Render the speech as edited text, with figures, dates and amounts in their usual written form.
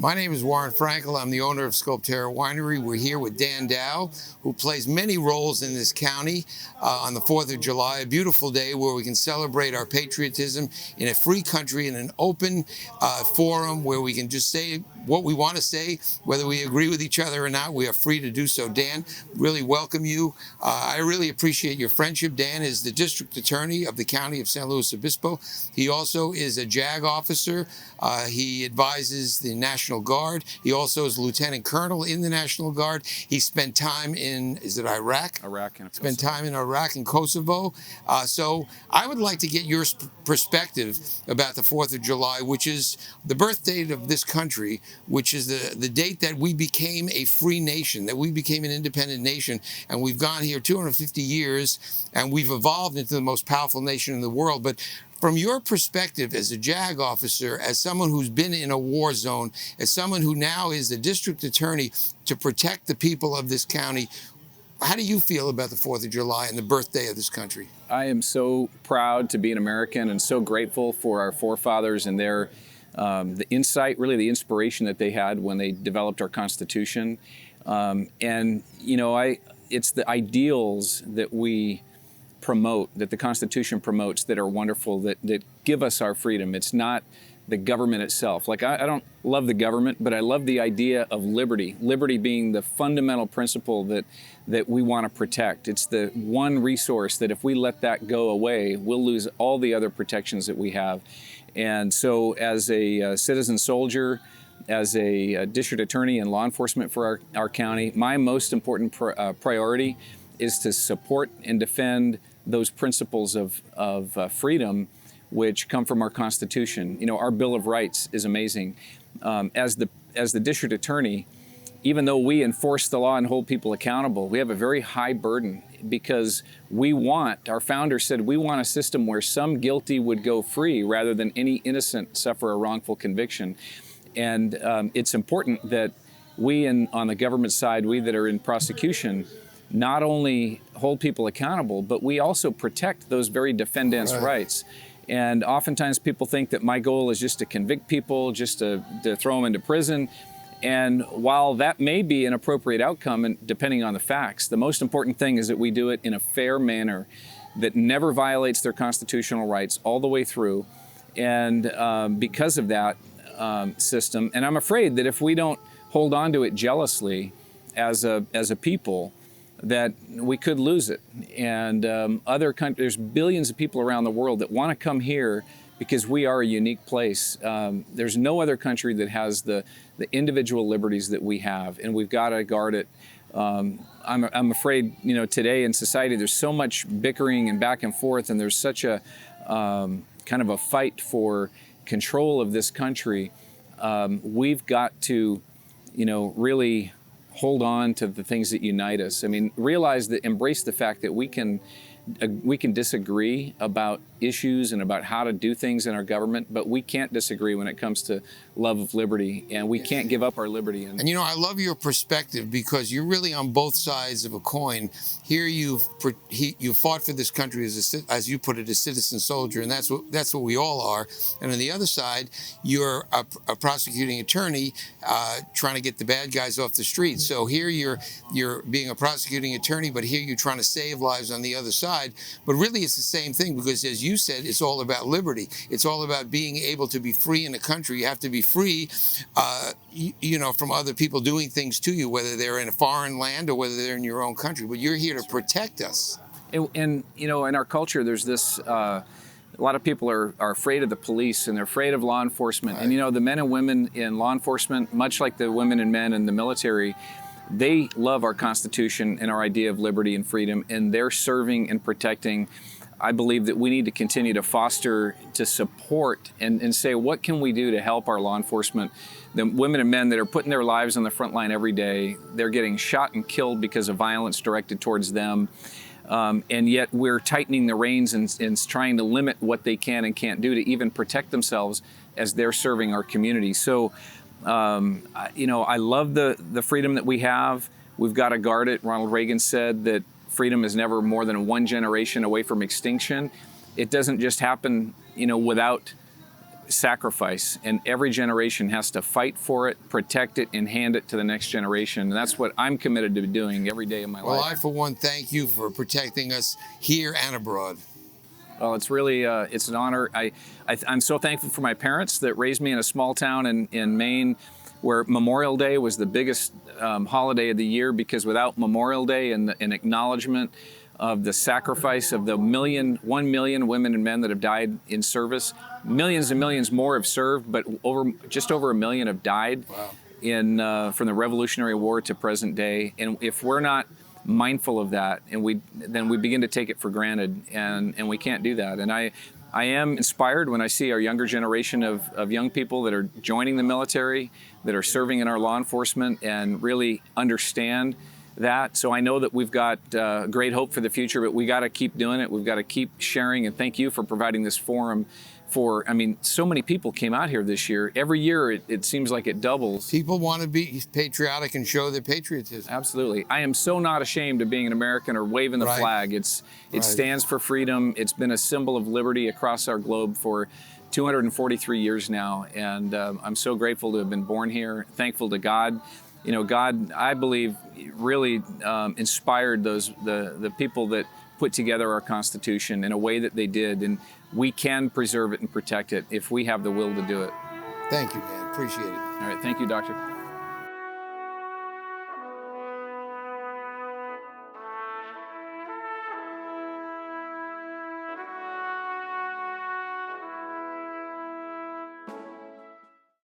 My name is Warren Frankel. I'm the owner of Sculpterra Winery. We're here with Dan Dow, who plays many roles in this county on the 4th of July, a beautiful day where we can celebrate our patriotism in a free country, in an open forum where we can just say what we want to say, whether we agree with each other or not. We are free to do so. Dan, really welcome you. I really appreciate your friendship. Dan is the district attorney of the county of San Luis Obispo. He also is a JAG officer. He advises the National Guard. He also is lieutenant colonel in the National Guard. He spent time in, is it Iraq? Iraq and Spent time in Iraq and Kosovo. So I would like to get your perspective about the 4th of July, which is the birth date of this country, which is the date that we became a free nation, that we became an independent nation, and we've gone here 250 years, and we've evolved into the most powerful nation in the world. But from your perspective as a JAG officer, as someone who's been in a war zone, as someone who now is the district attorney to protect the people of this county, how do you feel about the 4th of July and the birthday of this country? I am so proud to be an American and so grateful for our forefathers and their the insight, really the inspiration that they had when they developed our Constitution. And you know, it's the ideals that we promote, that the Constitution promotes, that are wonderful, that give us our freedom. It's not the government itself. Like, I don't love the government, but I love the idea of liberty. Liberty being the fundamental principle that we want to protect. It's the one resource that if we let that go away, we'll lose all the other protections that we have. And so as a citizen soldier, as a district attorney and law enforcement for our county, my most important priority is to support and defend those principles of freedom which come from our Constitution. You know, our Bill of Rights is amazing. As the district attorney, even though we enforce the law and hold people accountable, we have a very high burden because our founder said, we want a system where some guilty would go free rather than any innocent suffer a wrongful conviction. And it's important that we on the government side, we that are in prosecution, not only hold people accountable, but we also protect those very defendants' rights. And oftentimes people think that my goal is just to convict people, just to throw them into prison. And while that may be an appropriate outcome, and depending on the facts, the most important thing is that we do it in a fair manner that never violates their constitutional rights all the way through. And because of that system, and I'm afraid that if we don't hold on to it jealously as a people, that we could lose it. And other countries, there's billions of people around the world that want to come here because we are a unique place. There's no other country that has the individual liberties that we have, and we've got to guard it. I'm afraid, you know, today in society there's so much bickering and back and forth, and there's such a kind of a fight for control of this country. We've got to, you know, really hold on to the things that unite us. I mean, embrace the fact that we can disagree about issues and about how to do things in our government, but we can't disagree when it comes to love of liberty, and we can't give up our liberty. And you know, I love your perspective because you're really on both sides of a coin. Here you fought for this country as you put it, a citizen soldier, and that's what we all are. And on the other side, you're a prosecuting attorney trying to get the bad guys off the street. So here you're being a prosecuting attorney, but here you're trying to save lives on the other side. But really, it's the same thing because, as you said, it's all about liberty. It's all about being able to be free in a country. You have to be free, you know, from other people doing things to you, whether they're in a foreign land or whether they're in your own country. But you're here to protect us. And you know, in our culture, there's this. A lot of people are afraid of the police and they're afraid of law enforcement. Right. And you know, the men and women in law enforcement, much like the women and men in the military, they love our Constitution and our idea of liberty and freedom, and they're serving and protecting. I believe that we need to continue to foster, to support, and say, what can we do to help our law enforcement? The women and men that are putting their lives on the front line every day, they're getting shot and killed because of violence directed towards them. And yet we're tightening the reins and trying to limit what they can and can't do to even protect themselves as they're serving our community. So, you know, I love the freedom that we have. We've got to guard it. Ronald Reagan said that freedom is never more than one generation away from extinction. It doesn't just happen, you know, without sacrifice, and every generation has to fight for it, protect it, and hand it to the next generation. And that's what I'm committed to doing every day of my life. Well, I, for one, thank you for protecting us here and abroad. Well, it's really, it's an honor. I'm so thankful for my parents that raised me in a small town in Maine, where Memorial Day was the biggest holiday of the year, because without Memorial Day and an acknowledgement of the sacrifice of the 1 million women and men that have died in service, millions and millions more have served, but just over 1 million have died. Wow. From the Revolutionary War to present day. And if we're not mindful of that, and then we begin to take it for granted, and we can't do that. And I am inspired when I see our younger generation of young people that are joining the military, that are serving in our law enforcement, and really understand that. So I know that we've got great hope for the future, but we got to keep doing it. We've got to keep sharing, and thank you for providing this forum. I mean, so many people came out here this year. Every year it seems like it doubles. People want to be patriotic and show their patriotism. Absolutely. I am so not ashamed of being an American or waving the flag. It stands for freedom. It's been a symbol of liberty across our globe for 243 years now, and I'm so grateful to have been born here, thankful to God. You know, God, I believe, really inspired the people that put together our Constitution in a way that they did, and we can preserve it and protect it if we have the will to do it. Thank you, man. Appreciate it. All right. Thank you, Doctor.